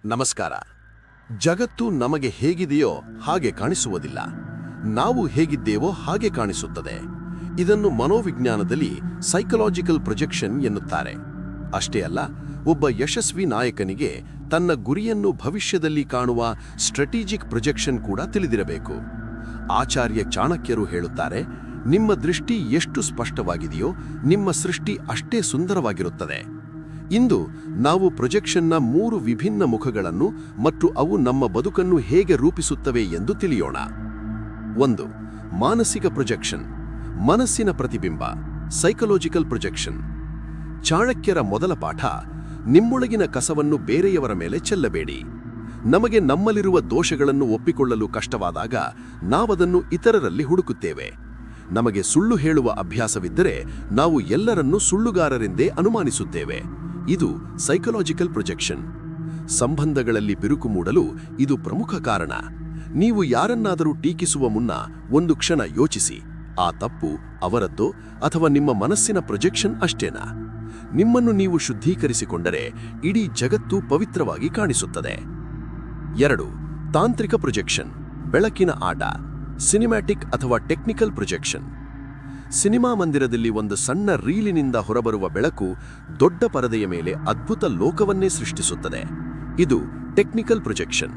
ನಮಸ್ಕಾರ. ಜಗತ್ತು ನಮಗೆ ಹೇಗಿದೆಯೋ ಹಾಗೆ ಕಾಣಿಸುವುದಿಲ್ಲ, ನಾವು ಹೇಗಿದ್ದೇವೋ ಹಾಗೆ ಕಾಣಿಸುತ್ತದೆ. ಇದನ್ನು ಮನೋವಿಜ್ಞಾನದಲ್ಲಿ ಸೈಕಲಾಜಿಕಲ್ ಪ್ರೊಜೆಕ್ಷನ್ ಎನ್ನುತ್ತಾರೆ. ಅಷ್ಟೇ ಅಲ್ಲ, ಒಬ್ಬ ಯಶಸ್ವಿ ನಾಯಕನಿಗೆ ತನ್ನ ಗುರಿಯನ್ನು ಭವಿಷ್ಯದಲ್ಲಿ ಕಾಣುವ ಸ್ಟ್ರಾಟಜಿಕ್ ಪ್ರೊಜೆಕ್ಷನ್ ಕೂಡ ತಿಳಿದಿರಬೇಕು. ಆಚಾರ್ಯ ಚಾಣಕ್ಯರು ಹೇಳುತ್ತಾರೆ, ನಿಮ್ಮ ದೃಷ್ಟಿ ಎಷ್ಟು ಸ್ಪಷ್ಟವಾಗಿದೆಯೋ ನಿಮ್ಮ ಸೃಷ್ಟಿ ಅಷ್ಟೇ ಸುಂದರವಾಗಿರುತ್ತದೆ. ಇಂದು ನಾವು ಪ್ರೊಜೆಕ್ಷನ್ನ 3 ವಿಭಿನ್ನ ಮುಖಗಳನ್ನು ಮತ್ತು ಅವು ನಮ್ಮ ಬದುಕನ್ನು ಹೇಗೆ ರೂಪಿಸುತ್ತವೆ ಎಂದು ತಿಳಿಯೋಣ. 1. ಮಾನಸಿಕ ಪ್ರೊಜೆಕ್ಷನ್, ಮನಸ್ಸಿನ ಪ್ರತಿಬಿಂಬ, ಸೈಕಲಾಜಿಕಲ್ ಪ್ರೊಜೆಕ್ಷನ್. ಚಾಣಕ್ಯರ ಮೊದಲ ಪಾಠ, ನಿಮ್ಮೊಳಗಿನ ಕಸವನ್ನು ಬೇರೆಯವರ ಮೇಲೆ ಚೆಲ್ಲಬೇಡಿ. ನಮಗೆ ನಮ್ಮಲ್ಲಿರುವ ದೋಷಗಳನ್ನು ಒಪ್ಪಿಕೊಳ್ಳಲು ಕಷ್ಟವಾದಾಗ ನಾವದನ್ನು ಇತರರಲ್ಲಿ ಹುಡುಕುತ್ತೇವೆ. ನಮಗೆ ಸುಳ್ಳು ಹೇಳುವ ಅಭ್ಯಾಸವಿದ್ದರೆ ನಾವು ಎಲ್ಲರನ್ನೂ ಸುಳ್ಳುಗಾರರೆಂದೇ ಅನುಮಾನಿಸುತ್ತೇವೆ. ಇದು ಸೈಕಲಾಜಿಕಲ್ ಪ್ರೊಜೆಕ್ಷನ್. ಸಂಬಂಧಗಳಲ್ಲಿ ಬಿರುಕು ಮೂಡಲು ಇದು ಪ್ರಮುಖ ಕಾರಣ. ನೀವು ಯಾರನ್ನಾದರೂ ಟೀಕಿಸುವ ಮುನ್ನ ಒಂದು ಕ್ಷಣ ಯೋಚಿಸಿ, ಆ ತಪ್ಪು ಅವರದ್ದೋ ಅಥವಾ ನಿಮ್ಮ ಮನಸ್ಸಿನ ಪ್ರೊಜೆಕ್ಷನ್ ಅಷ್ಟೇನಾ? ನಿಮ್ಮನ್ನು ನೀವು ಶುದ್ಧೀಕರಿಸಿಕೊಂಡರೆ ಇಡೀ ಜಗತ್ತು ಪವಿತ್ರವಾಗಿ ಕಾಣಿಸುತ್ತದೆ. 2. ತಾಂತ್ರಿಕ ಪ್ರೊಜೆಕ್ಷನ್, ಬೆಳಕಿನ ಆಟ, ಸಿನಿಮ್ಯಾಟಿಕ್ ಅಥವಾ ಟೆಕ್ನಿಕಲ್ ಪ್ರೊಜೆಕ್ಷನ್. ಸಿನಿಮಾ ಮಂದಿರದಲ್ಲಿ ಒಂದು ಸಣ್ಣ ರೀಲಿನಿಂದ ಹೊರಬರುವ ಬೆಳಕು ದೊಡ್ಡ ಪರದೆಯ ಮೇಲೆ ಅದ್ಭುತ ಲೋಕವನ್ನೇ ಸೃಷ್ಟಿಸುತ್ತದೆ. ಇದು ಟೆಕ್ನಿಕಲ್ ಪ್ರೊಜೆಕ್ಷನ್.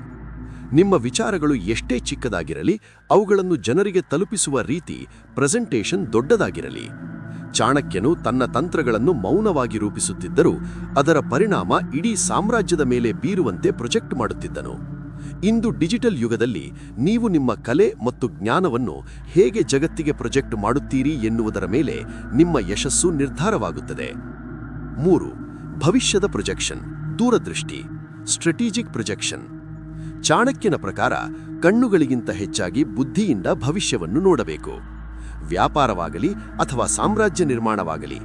ನಿಮ್ಮ ವಿಚಾರಗಳು ಎಷ್ಟೇ ಚಿಕ್ಕದಾಗಿರಲಿ, ಅವುಗಳನ್ನು ಜನರಿಗೆ ತಲುಪಿಸುವ ರೀತಿ, ಪ್ರೆಸೆಂಟೇಷನ್ ದೊಡ್ಡದಾಗಿರಲಿ. ಚಾಣಕ್ಯನು ತನ್ನ ತಂತ್ರಗಳನ್ನು ಮೌನವಾಗಿ ರೂಪಿಸುತ್ತಿದ್ದರೂ ಅದರ ಪರಿಣಾಮ ಇಡೀ ಸಾಮ್ರಾಜ್ಯದ ಮೇಲೆ ಬೀರುವಂತೆ ಪ್ರೊಜೆಕ್ಟ್ ಮಾಡುತ್ತಿದ್ದನು. ಇಂದು ಡಿಜಿಟಲ್ ಯುಗದಲ್ಲಿ ನೀವು ನಿಮ್ಮ ಕಲೆ ಮತ್ತು ಜ್ಞಾನವನ್ನು ಹೇಗೆ ಜಗತ್ತಿಗೆ ಪ್ರೊಜೆಕ್ಟ್ ಮಾಡುತ್ತೀರಿ ಎನ್ನುವುದರ ಮೇಲೆ ನಿಮ್ಮ ಯಶಸ್ಸು ನಿರ್ಧಾರವಾಗುತ್ತದೆ. 3. ಭವಿಷ್ಯದ ಪ್ರೊಜೆಕ್ಷನ್, ದೂರದೃಷ್ಟಿ, ಸ್ಟ್ರಾಟಜಿಕ್ ಪ್ರೊಜೆಕ್ಷನ್. ಚಾಣಕ್ಯನ ಪ್ರಕಾರ ಕಣ್ಣುಗಳಿಗಿಂತ ಹೆಚ್ಚಾಗಿ ಬುದ್ಧಿಯಿಂದ ಭವಿಷ್ಯವನ್ನು ನೋಡಬೇಕು. ವ್ಯಾಪಾರವಾಗಲಿ ಅಥವಾ ಸಾಮ್ರಾಜ್ಯ ನಿರ್ಮಾಣವಾಗಲಿ,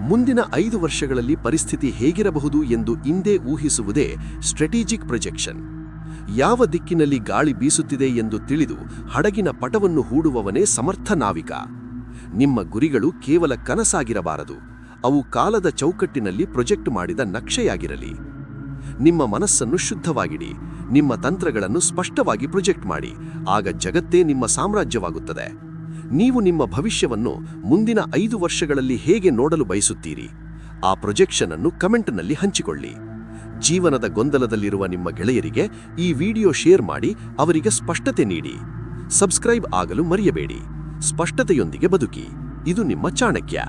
ಮುಂದಿನ 5 ವರ್ಷಗಳಲ್ಲಿ ಪರಿಸ್ಥಿತಿ ಹೇಗಿರಬಹುದು ಎಂದು ಇಂದೇ ಊಹಿಸುವುದೇ ಸ್ಟ್ರಾಟಜಿಕ್ ಪ್ರೊಜೆಕ್ಷನ್. ಯಾವ ದಿಕ್ಕಿನಲ್ಲಿ ಗಾಳಿ ಬೀಸುತ್ತಿದೆ ಎಂದು ತಿಳಿದು ಹಡಗಿನ ಪಟವನ್ನು ಹೂಡುವವನೇ ಸಮರ್ಥ ನಾವಿಕ. ನಿಮ್ಮ ಗುರಿಗಳು ಕೇವಲ ಕನಸಾಗಿರಬಾರದು, ಅವು ಕಾಲದ ಚೌಕಟ್ಟಿನಲ್ಲಿ ಪ್ರೊಜೆಕ್ಟ್ ಮಾಡಿದ ನಕ್ಷೆಯಾಗಿರಲಿ. ನಿಮ್ಮ ಮನಸ್ಸನ್ನು ಶುದ್ಧವಾಗಿಡಿ, ನಿಮ್ಮ ತಂತ್ರಗಳನ್ನು ಸ್ಪಷ್ಟವಾಗಿ ಪ್ರೊಜೆಕ್ಟ್ ಮಾಡಿ, ಆಗ ಜಗತ್ತೇ ನಿಮ್ಮ ಸಾಮ್ರಾಜ್ಯವಾಗುತ್ತದೆ. ನೀವು ನಿಮ್ಮ ಭವಿಷ್ಯವನ್ನು ಮುಂದಿನ 5 ವರ್ಷಗಳಲ್ಲಿ ಹೇಗೆ ನೋಡಲು ಬಯಸುತ್ತೀರಿ? ಆ ಪ್ರೊಜೆಕ್ಷನ್ ಅನ್ನು ಕಮೆಂಟ್ನಲ್ಲಿ ಹಂಚಿಕೊಳ್ಳಿ. ಜೀವನದ ಗೊಂದಲದಲ್ಲಿರುವ ನಿಮ್ಮ ಗೆಳೆಯರಿಗೆ ಈ ವಿಡಿಯೋ ಶೇರ್ ಮಾಡಿ ಅವರಿಗೆ ಸ್ಪಷ್ಟತೆ ನೀಡಿ. ಸಬ್ಸ್ಕ್ರೈಬ್ ಆಗಲು ಮರೆಯಬೇಡಿ. ಸ್ಪಷ್ಟತೆಯೊಂದಿಗೆ ಬದುಕಿ. ಇದು ನಿಮ್ಮ ಚಾಣಕ್ಯ.